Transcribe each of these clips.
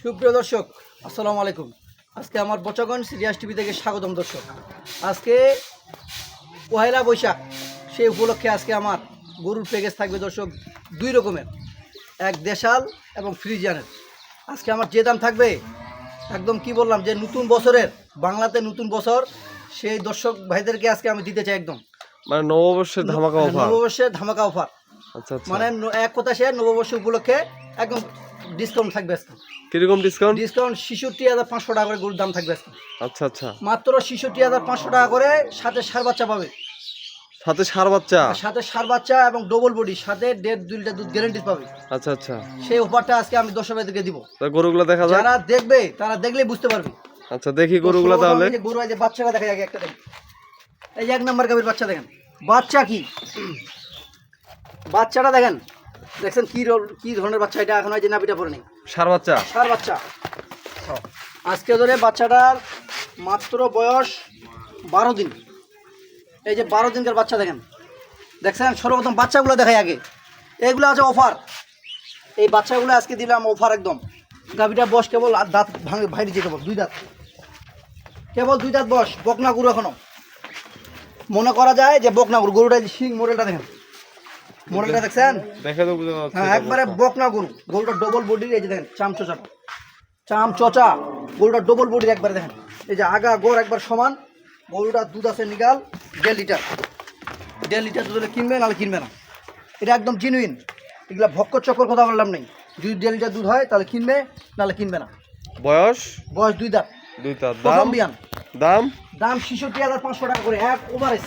সুপ্রিয় দর্শক, আসসালামু আলাইকুম। আজকে আমার বচাগঞ্জ সিরিয়াস টিভি থেকে স্বাগতম দর্শক। আজকে পহেলা বৈশাখ, সেই উপলক্ষে আজকে আমার গরুর প্যাকেজ থাকবে দর্শক দুই রকমের, এক দেশাল এবং ফ্রিজিয়ানের। আজকে আমার যে দাম থাকবে একদম কি বললাম যে নতুন বছরের বাংলাতে নতুন বছর, সেই দর্শক ভাইদেরকে আজকে আমি দিতে চাই একদম মানে নববর্ষের ধামাকা অফার। নববর্ষের ধামাকা অফার। আচ্ছা আচ্ছা, মানে এক কথা সে নববর্ষ উপলক্ষে একদম ডিসকাউন্ট থাকবে আজকে। কিরকম ডিসকাউন্ট? ডিসকাউন্ট 66,500 টাকা করে গরুর দাম থাকবে আজকে। আচ্ছা আচ্ছা, মাত্র 66,500 টাকা করে, সাথে ষাঁড় বাচ্চা পাবে, সাথে ষাঁড় বাচ্চা, সাথে ষাঁড় বাচ্চা এবং ডবল বডি, সাথে 1.5-2 লিটার দুধ গ্যারান্টি পাবে। আচ্ছা আচ্ছা, সেই অফারটা আজকে আমি দর্শকদেরকে দিব। তা গরুগুলো দেখা যায়, যারা দেখবে তারা দেখলেই বুঝতে পারবে। আচ্ছা দেখি গরুগুলো তাহলে। এই যে গরু, এই যে বাচ্চাটা দেখা যায় একটা দেখেন, এই যে 1 নাম্বার গাভীর বাচ্চা দেখেন, বাচ্চা কি বাচ্চাটা দেখেন, দেখছেন কি ধরনের বাচ্চা এটা, এখন এই যে নাভিটা পরে নেই, ষাঁড় বাচ্চা, ষাঁড় বাচ্চা। আজকে ধরে বাচ্চাটার মাত্র বয়স 12 দিন। এই যে 12 দিনকার বাচ্চা দেখেন, দেখছেন। সর্বপ্রথম বাচ্চাগুলো দেখাই আগে, এইগুলো আছে অফার। এই বাচ্চাগুলো আজকে দিলাম অফার একদম। গাভীটা বয়স কেবল দাঁত ভাঙে যে কেবল 2 দাঁত, কেবল 2 দাঁত বয়স, বকনা গরু এখনো। মনে করা যায় যে বকনা গরু। গরুটা শিং মোড়েলটা দেখেন, মোড়েলটা দেখছেন, দেখে তো বুঝতে পারছি। হ্যাঁ একবারে বকনা গরু। গরুটা ডবল বডির, এই যে দেখেন চাম চচা, গরুটা ডবল বডির একবারে দেখেন। এই যে আগা গোড় একবার সমান। গরুটা দুধ আছে নিগাল 1.5 লিটার। 1.5 লিটার দুধ হলে কিনবে, নাহলে কিনবে না। এটা একদম জেনুইন, এগুলা ভক্কর চক্কর কথা বললাম নেই। যদি 1.5 লিটার দুধ হয় তাহলে কিনবে, নাহলে কিনবে না। বয়স 2 দাঁত, দুইটা। প্রথম বিয়ান। দাম দাম 66,500 টাকা করে, এক ওভারেজ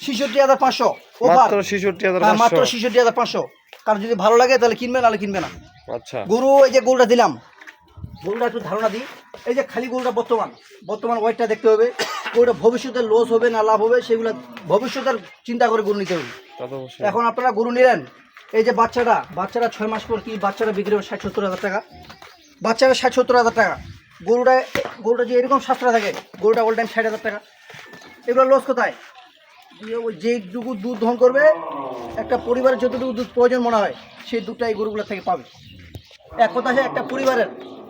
66,500 ওভার, মাত্র 66,500। মাত্র 66,500। কারণ যদি ভালো লাগে তাহলে কিনবে, নাহলে কিনবে না। আচ্ছা, গরু এই যে গরুটা দিলাম, গরুটা একটু ধারণা দিই। এই যে খালি গরুটা বর্তমান ওয়েটটা দেখতে হবে। গরুটা ভবিষ্যতে লস হবে না লাভ হবে, সেগুলো ভবিষ্যতের চিন্তা করে গরু নিতে হবে। এখন আপনারা গরু নিলেন, এই যে বাচ্চাটা 6 মাস পর কি বাচ্চাটা বিক্রি হবে 60-70 হাজার টাকা। বাচ্চাটা 60-70 হাজার টাকা। গরুটা যে এরকম সাতটা থাকে, গরুটা অল টাইম 60 হাজার টাকা। এগুলো লস কোথায়? যেটুকু দুধ দহন করবে, একটা পরিবারের যতটুকু দুধ প্রয়োজন মনে হয়, সেই দুধটা এই গরুগুলো থেকে পাবে। এক কথা আছে, একটা পরিবারের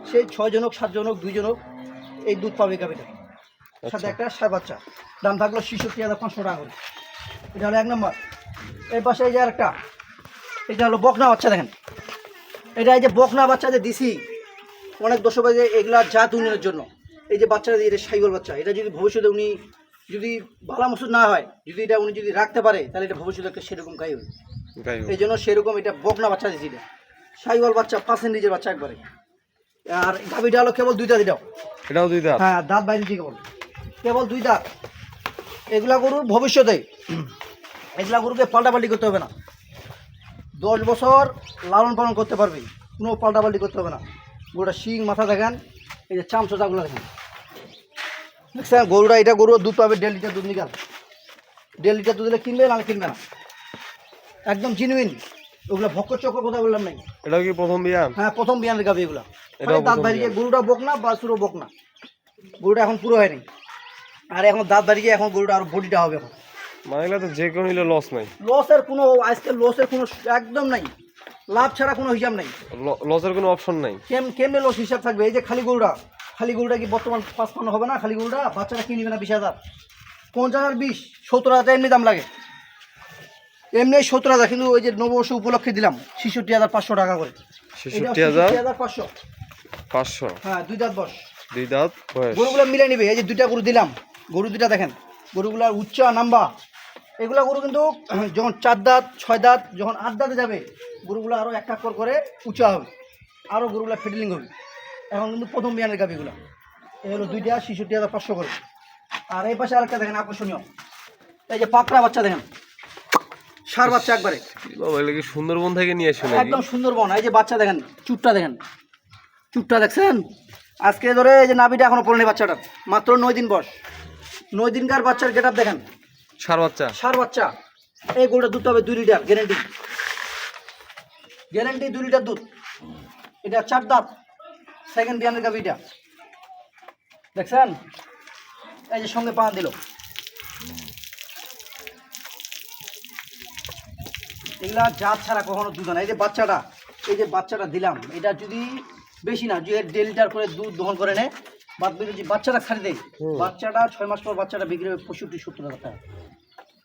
সেই 6 জন হোক 7 জন হোক 2 জন হোক, এই দুধ পাবে গাভীটা, সাথে একটা ষাঁড় বাচ্চা। দাম থাকলো 66,500 টাকা করে। এটা হলো 1 নম্বর। এই পাশে এই যে আরেকটা, এটা হলো বকনা বাচ্চা দেখেন। এটা এই যে বকনা বাচ্চা যে দিছি, অনেক দর্শক যে এগুলা জাত উন্নয়নের জন্য এই যে বাচ্চাটা দিয়ে, এটা সাইবল বাচ্চা। এটা যদি ভবিষ্যতে উনি যদি ভালো মসুদ না হয়, যদি এটা উনি যদি রাখতে পারে, তাহলে এটা ভবিষ্যতে একটা সেরকম গাই হবে। এই জন্য সেরকম এটা বকনা বাচ্চা দিয়েছি। এটা সাইবল বাচ্চা, 5 বাচ্চা একবারে। আর গাভীটা হলো কেবল 2 দাঁত। এটাও 2 দাঁত, হ্যাঁ দাঁত বাইরে কেবল 2 দাঁত। এগুলা গরুর ভবিষ্যতে, এগুলা গরুকে পাল্টাপাল্টি করতে হবে না। 10 বছর লালন পালন করতে পারবে, কোনো পাল্টাপাল্টি করতে হবে না। গরুটা শিং মাথা দেখেন, এই যে চামচোচাগুলো দেখেন, দেখছেন। গরুটা এটা গরু দুধ পাবে 1.5 লিটার দুধ নিকাল। 1.5 লিটার দুধ দিলে কিনবে, নাহলে কিনবে না। একদম জেনুইন, ওগুলো ভক্কর চক্কর কথা বললাম নাই। এটাও কি প্রথম বিয়ান? হ্যাঁ প্রথম বিয়ানের গাভী এগুলা। দাঁত বাড়িয়ে গরুটা বকনা বা সুরো বকনা, গরুটা এখন পুরো হয়নি। আর এখন দাঁত বাড়িয়ে এখন গরুটা আরো বডিটা হবে। এখন মানে তো যে কোনো নিলে লস নাই, লসের কোনো আজকে লসের কোনো একদম নাই, লাভ ছাড়া কোনো হিসাব নাই, লসের কোনো অপশন নাই। কেমনে লস হিসাব থাকবে? এই যে খালি গরুটা কি বর্তমান 55 হবে না? খালি গরুটা বাচ্চাটা কিনবে না 20,000, 50,000, 20, 70,000 এমনি দাম লাগে, এমনি 70,000। কিন্তু ওই যে নববর্ষ উপলক্ষে দিলাম 66,500 টাকা করে। 66,500। হ্যাঁ 2 দাঁত বয়স, 2 দাঁত বয়স। গরুগুলো মিলে নিবে। এই যে 2টা গরু দিলাম, গরু 2টা দেখেন, গরুগুলার উচ্চা নাম্বা। এগুলা গরু কিন্তু যখন 4 দাঁত 6 দাঁত, যখন 8 দাঁতে যাবে, গরুগুলো আরও এক করে উঁচা হবে, আরও গরুগুলা ফিডলিং হবে। এখন কিন্তু প্রথম বিয়ানের গাভিগুলো। এই হলো 2টা 66,500 করে। আর এই পাশে আরেকটা দেখেন আকর্ষণীয়, এই যে পাকড়া বাচ্চা দেখেন, ষাঁড় বাচ্চা একবারে। সুন্দরবন থেকে নিয়ে আসে, একদম সুন্দরবন। এই যে বাচ্চা দেখেন, চুটটা দেখেন, চুটটা দেখছেন। আজকে ধরে এই যে নাভিটা এখনো পড়েনি বাচ্চাটার, মাত্র 9 দিন বয়স। 9 দিনকার বাচ্চার গেট আপ দেখেন, ষাঁড় বাচ্চা। এই গরুটা দুধ হবে 2 লিটার গ্যারেন্টি, 2 লিটার দুধ। এটা 4 দাঁত, সেকেন্ড বিয়ানের গাভিটা দেখছেন। এই যে সঙ্গে পা দিল, এগুলা জাত ছাড়া কখনো দুধ না। এই যে বাচ্চাটা দিলাম, এটা যদি বেশি না, যে 1.5 লিটার করে দুধ দহন করে নেয়, বাদ বাকি যে বাচ্চাটা ছাড়ি দেয়, বাচ্চাটা 6 মাস পর বাচ্চাটা বিক্রি হবে 65-70 হাজার টাকা।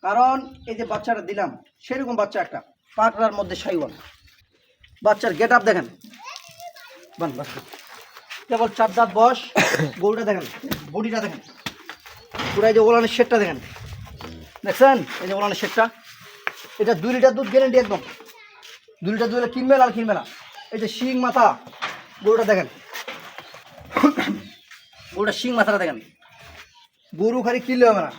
কারণ এই যে বাচ্চাটা দিলাম সেরকম বাচ্চা একটা পাকড়ার মধ্যে সাইওয়াল, বাচ্চার গেট আপ দেখেন, কেবল 4 দাঁত বয়স। গরুটা দেখেন, বডিটা দেখেন, পুরো এই যে ওলানের শেডটা দেখেন, দেখছেন এই যে ওলানের শেডটা, এটা 2 লিটার দুধ গ্যারেন্টি একদম। 2 লিটার দুধ কিনবে না আর কিনবে না। এই যে শিং মাথা গরুটা দেখেন, গরুটা শিং মাথাটা দেখেন। গরু খালি কিনলে হবে না,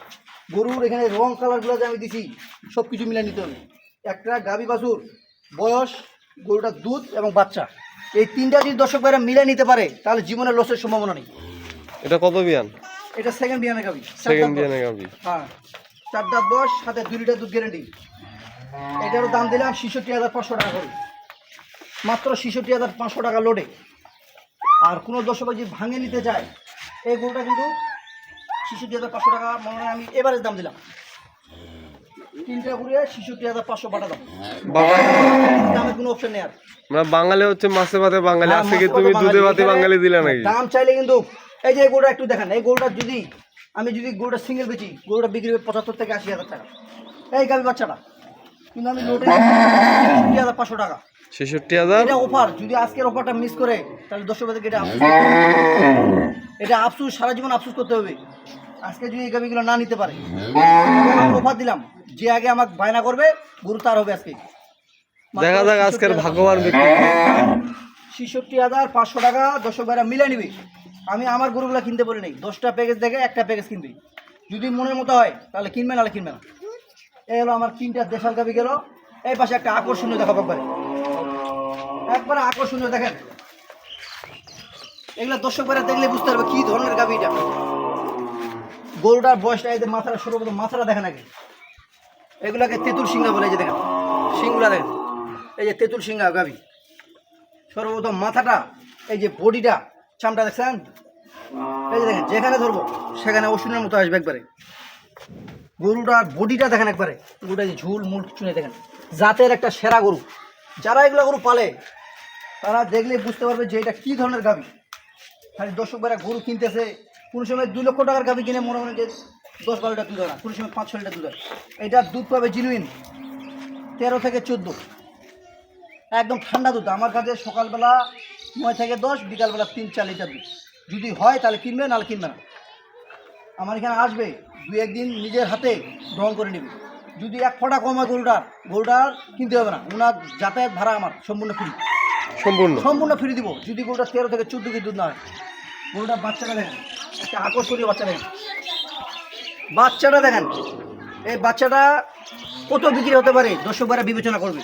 গরুর এখানে রং কালারগুলো যে আমি দিছি সব কিছু মিলে নিতে হবে। একটা গাভী বাছুর, বয়স, গরুটার দুধ এবং বাচ্চা, এই 3টা যদি দর্শক ভাইরা মিলে নিতে পারে তাহলে জীবনের লসের সম্ভাবনা নেই। এটা কত বিয়ান? এটা সেকেন্ড বিয়ানের গাভী, সেকেন্ড বিয়ানের গাভী। হ্যাঁ, 4 দাঁত বয়স, সাথে 2 লিটার দুধ গ্যারেন্টি। এটারও দাম দিলাম 66,500 টাকা করে, মাত্র 66,500 টাকা লোডে। আর কোনো দর্শক ভাই যদি ভাঙে নিতে চায়, এই গরুটা কিন্তু 66,500 টাকা মনে হয় আমি এভারেজ দাম দিলাম। 3টা ঘুরিয়ে 66,500 বাটা দাম, দামের কোনো অপশন নেই। আর আমরা বাঙালি হচ্ছে মাছে ভাতে বাঙালি, হ্যাঁ, আজকে কি মাছে তুমি ভাতে দুধে বাঙালি। ভাতে বাঙালি দিলে নাকি? দাম চাইলে কিন্তু এই যে গরুটা একটু দেখেন, এই গরুটা যদি আমি গরুটা সিঙ্গেল বেচি, গরুটা বিক্রি হবে 75 থেকে 80,000 টাকা। এই গাভী বাচ্চাটা কিন্তু আমি লোডে 66,500 টাকা। 66,000? এটা অফার, যদি আজকের অফারটা মিস করে তাহলে দর্শক ভাইদেরকে এটা আফসোস, সারা জীবন আফসোস করতে হবে আজকে যদি এই গাভীগুলো না নিতে পারে। অফার দিলাম, যে আগে আমাকে বায়না করবে গরু তার হবে আজকে। দেখা যাক আজকের ভাগ্যবান ব্যক্তি। 66,500 টাকা দর্শক ভাইরা মিলে নিবে। আমি আমার গরুগুলো কিনতে বলি নাই, 10টা প্যাকেজ দেখে একটা প্যাকেজ কিনবি, যদি মনের মতো হয় তাহলে কিনবে, নাহলে কিনবে না। এই হলো আমার 3টা দেশাল গাভী গেল। এই পাশে একটা আকর্ষণীয় দেখাবো, একবারে আকর্ষণীয় দেখেন। এগুলো দর্শক ভাইরা দেখলে বুঝতে পারবে কি ধরনের গাভী এটা। গরুটার বয়সটা, এই যে মাথাটা, সর্বপ্রথম মাথাটা দেখেন আগে, এগুলাকে তেঁতুল সিংহা বলে। এই যে দেখেন সিংগুলা দেখেন, এই যে তেঁতুল সিংহা গাভী। সর্বপ্রথম মাথাটা, এই যে বডিটা, চামটা দেখছেন, এই যে দেখেন যেখানে ধরবো সেখানে ওষুধের মতো আসবে একবারে। গরুটার বডিটা দেখেন একবারে, গরুটা যে ঝুল মুল চুনে দেখেন, জাতের একটা সেরা গরু। যারা এগুলো গরু পালে তারা দেখলে বুঝতে পারবে যে এটা কী ধরনের গাভী। খালি দর্শক ভাইরা গরু কিনতেছে, কোনো সময় 2 লক্ষ টাকার গাভী কিনে মনে মনে যে 10-12টা দুধ হয় না, কোনো সময় 5-6 লিটার দুধ হয়। এটার দুধ পাবে জিনুইন 13 থেকে 14, একদম ঠান্ডা দুধ। আমার কাছে সকালবেলা 9 থেকে 10, বিকালবেলা 3-4 লিটার দুধ। যদি হয় তাহলে কিনবে, নাহলে কিনবে না। আমার এখানে আসবে, 2-1 দিন নিজের হাতে গ্রহণ করে নেবে। যদি 1 ফোঁটা কম হয় গরুটার কিনতে হবে না। ওনার যাতায়াত ভাড়া আমার সম্পূর্ণ ফ্রি, সম্পূর্ণ ফ্রি দিব। যদি গরুটা 13 থেকে 14 কেজি দুধ না হয়। গরুটার বাচ্চাটা দেখেন, একটা আকর্ষণীয় বাচ্চা দেখেন, বাচ্চাটা দেখেন। এই বাচ্চাটা কত বিক্রি হতে পারে দর্শক ভাইরা বিবেচনা করবে।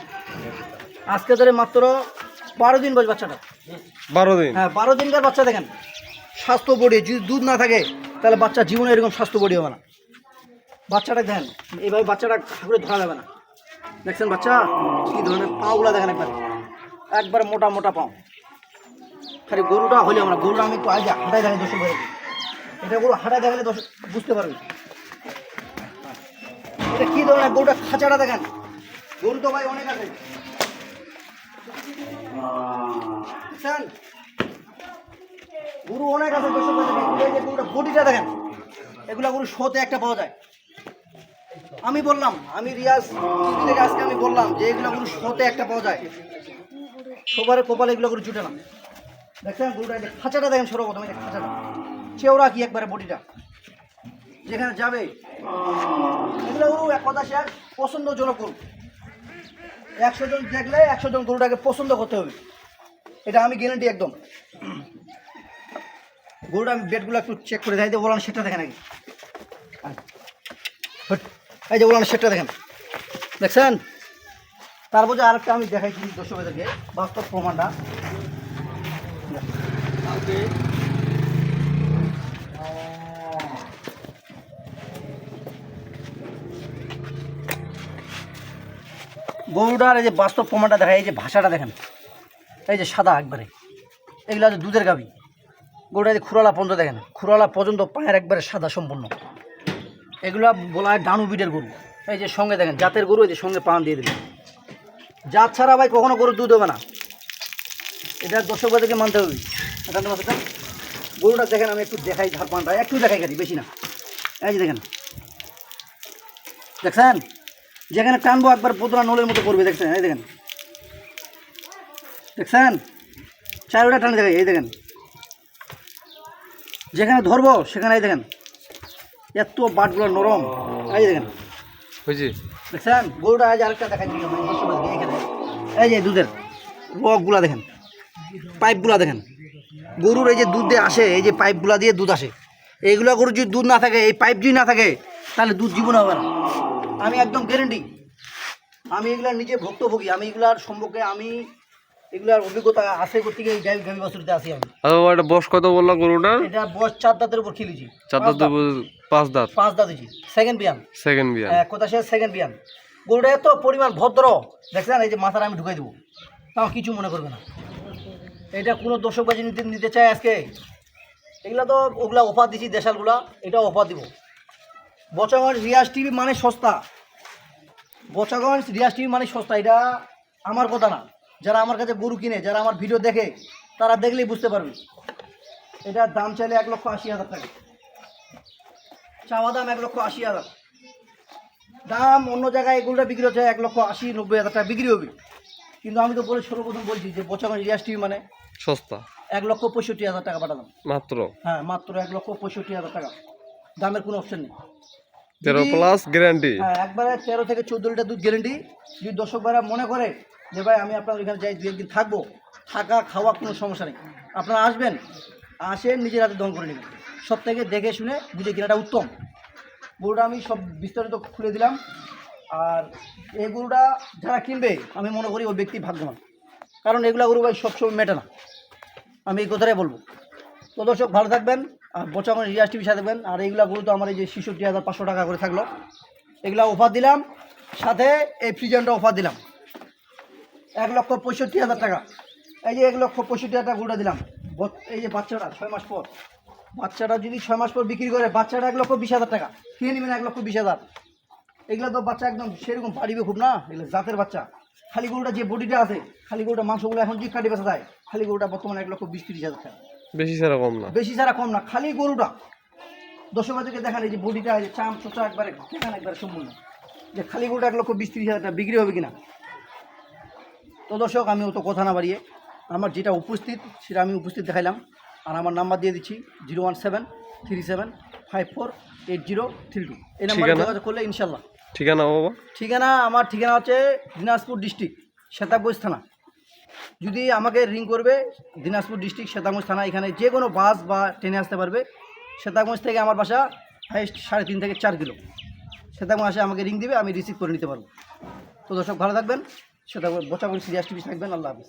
আজকে ধরে মাত্র 12 দিন বয়স বাচ্চাটা, 12 দিন। হ্যাঁ 12 দিনকার বাচ্চা দেখেন, স্বাস্থ্য বডি। যদি দুধ না থাকে তাহলে বাচ্চা জীবনে এরকম স্বাস্থ্য বডি হবে না। বাচ্চাটা দেখেন, এইভাবে বাচ্চাটা ঠাকুরে ধরা যাবে না। দেখছেন বাচ্চা কী ধরনের পাগুলা দেখেন, একবার মোটা মোটা পাও। খালি গরুটা হলে আমরা, গরুটা আমি একটু আগে হাঁটাই দেখাই দর্শক ভাই, এটা গরু হাঁটাই দেখালে দর্শক বুঝতে পারবে এটা কী ধরনের। গরুটা খাঁচাটা দেখেন, গরু তো ভাই অনেক আছে, বুঝছেন, গরু অনেক আছে দর্শক ভাই। গরুটা বডিটা দেখেন, এগুলা গরু শোতে একটা পাওয়া যায়। আমি বললাম, আমি রিয়াজ থেকে আজকে আমি বললাম যে এগুলো গরু শোতে একটা পাওয়া যায়, সবার কপালে এগুলো গরু জুটে না। দেখছেন গরুটা, খাঁচাটা দেখেন, সর্বপ্রথম এই খাঁচাটা, চেওড়া কি একবারে বডিটা, যেখানে যাবে এগুলো গরু এক কথা শেষ, পছন্দজনক গরু। 100 জন দেখলে 100 জন গরুটাকে পছন্দ করতে হবে, এটা আমি গ্যারান্টি একদম। গরুটা আমি বেডগুলো একটু চেক করে দেখাই, বলান সেটা দেখেন আগে। এই যে বলান সেটা দেখেন, দেখছেন। তারপর যে আরেকটা আমি দেখাইছি দর্শকদেরকে বাস্তব প্রমাণটা। গরুটার এই যে বাস্তব প্রমাণটা দেখায়, এই যে ভাষাটা দেখেন, এই যে সাদা একবারে, এগুলো হচ্ছে দুধের গাভী। গরুটা যে খুরালা পর্যন্ত দেখেন, খুরালা পর্যন্ত পায়ের একবারে সাদা সম্পূর্ণ। এগুলো বলা হয় ডানু বিটের গরু। এই যে সঙ্গে দেখেন জাতের গরু, এই যে সঙ্গে পান দিয়ে দেবে। জাত ছাড়া ভাই কখনো গরুর দুধ হবে না। এটা দর্শক বাজারকে মানতে হবে। এখানে বাচ্চাটা গরুটা দেখেন, আমি একটু দেখাই ধার পানটা, একটু দেখাই খালি, বেশি না। এই যে দেখেন, দেখছেন যেখানে টানবো একবার বোতলা নলের মতো করবে, দেখছেন? এই দেখেন, দেখছেন চারোটা টানে দেখে, এই দেখেন যেখানে ধরবো সেখানে, এই দেখেন এত বাটগুলো নরম, এই যে দেখেন, বুঝছি। দেখছেন? গরুটা আজ আরেকটা দেখাই দিই এখানে, এই যে দুধের রকগুলা দেখেন, পাইপগুলা দেখেন, গরুর এই যে দুধ দিয়ে আসে, এই যে পাইপগুলা দিয়ে দুধ আসে, এইগুলা গরুর যদি দুধ না থাকে, এই পাইপ যদি না থাকে, তাহলে দুধ জীবনে হবে না। আমি একদম গ্যারেন্টি, আমি এগুলার নিজে ভুক্তভোগী, আমি এগুলার সম্পর্কে আমি এগুলার অভিজ্ঞতা আছে করতে গিয়ে গাই বাছুরিতে আসি আমি। আচ্ছা এটা বয়স কত বললা গরুটার? এটা বয়স 4 দাঁতের উপর খেলেছি। 4 দাঁত 5 দাঁত? 5 দাঁত হয়েছি, সেকেন্ড বিয়ান। সেকেন্ড বিয়ান, কথা শেষ, সেকেন্ড বিয়ান। গরুটা এত পরিমাণ ভদ্র, দেখছেন? এই যে মাথাটা আমি ঢুকাই দেবো, তাও কিছু মনে করবে না। এটা কোনো দর্শকবাজি নিতে চায় আজকে, এগুলা তো ওগুলা অফার দিচ্ছি, দেশালগুলা এটাও অফার দিব। বচাগঞ্জ রিয়াজ টিভি মানে সস্তা, বচাগঞ্জ রিয়াজ টিভি মানে সস্তা, এটা আমার কথা না। যারা আমার কাছে গরু কিনে, যারা আমার ভিডিও দেখে, তারা দেখলেই বুঝতে পারবে। এটার দাম চাইলে 1,80,000 টাকা, চাওয়া দাম 1,80,000। দাম অন্য জায়গায় এগুলোটা বিক্রি হচ্ছে 1,80,000-90,000 টাকা বিক্রি হবে, কিন্তু আমি তো বলে সর্বপ্রথম বলছি যে বচাগঞ্জ রিয়াজ টিভি মানে সস্তা। 1,65,000 টাকা পাঠালাম মাত্র? হ্যাঁ, মাত্র 1,65,000 টাকা, দামের কোনো অপশন নেই। 13 প্লাস গ্যারান্টি। হ্যাঁ, একবারে 13 থেকে 14 লিটার দুধ গ্যারেন্টি। যদি দর্শক ভাইরা মনে করে যে ভাই আমি আপনার ওইখানে যাই 2 একদিন থাকবো, থাকা খাওয়া কোনো সমস্যা নেই, আপনারা আসবেন, আসেন নিজের হাতে দম করে নেবেন, সব থেকে দেখে শুনে বুঝে কেনাটা উত্তম। গরুটা আমি সব বিস্তারিত খুলে দিলাম। আর এই গরুটা যারা কিনবে, আমি মনে করি ওই ব্যক্তি ভাগ্যবান, কারণ এগুলা গরু ভাই সবসময় মেটে না, আমি এই কথাটাই বলবো। তো দর্শক ভালো থাকবেন, আর বচাগঞ্জ রিয়াজ টিভির সাথে থাকবেন। আর এইগুলা গরু তো আমার এই যে 66,500 টাকা করে থাকলো, এগুলা অফার দিলাম, সাথে এই ফ্রিজনটা অফার দিলাম 1,65,000 টাকা। এই যে 1,65,000 টাকা গরুটা দিলাম। এই যে বাচ্চাটা 6 মাস পর, বাচ্চাটা যদি 6 মাস পর বিক্রি করে, বাচ্চাটা 1,20,000 টাকা, কিনে নেবেন 1,20,000। এগুলো তো বাচ্চা একদম সেরকম বাড়িবে খুব না, এগুলো জাতের বাচ্চা। খালি গরুটা যে বডিটা আছে, খালি গরুটা মাংসগুলো এখন যে কাটি বেচা যায়, খালি গরুটা বর্তমানে 1,20,000-30,000 টাকা, বেশি ছাড়া কম না? বেশি ছাড়া কম না। খালি গরুটা দর্শকদেরকে দেখান, এই যে বডিটা, এই যে চাম চোচা একবারে দেখান, একবারে সম্পূর্ণ, যে খালি গরুটা 1,20,000-30,000 টাকা বিক্রি হবে কিনা। তো দর্শক আমি অত কথা না বাড়িয়ে, আমার যেটা উপস্থিত সেটা আমি উপস্থিত দেখাইলাম। আর আমার নাম্বার দিয়ে দিচ্ছি 01737548032, এই নাম্বারে যোগাযোগ করলে ইনশাল্লাহ। ঠিকানা বাবা? ঠিকানা আমার ঠিকানা হচ্ছে দিনাজপুর ডিস্ট্রিক্ট, শ্বেতাগঞ্জ থানা। যদি আমাকে রিং করবে, দিনাজপুর ডিস্ট্রিক্ট শ্বেতাগঞ্জ থানা, এখানে যে কোনো বাস বা ট্রেনে আসতে পারবে। শ্বেতাগঞ্জ থেকে আমার বাসা হাইস্ট 3.5 থেকে 4 কিলো। শ্বেতাগঞ্জ আসে আমাকে রিং দিবে, আমি রিসিভ করে নিতে পারবো। তো দর্শক ভালো থাকবেন, বচাগঞ্জ রিয়াজ টিভি থাকবেন। আল্লাহ হাফিজ।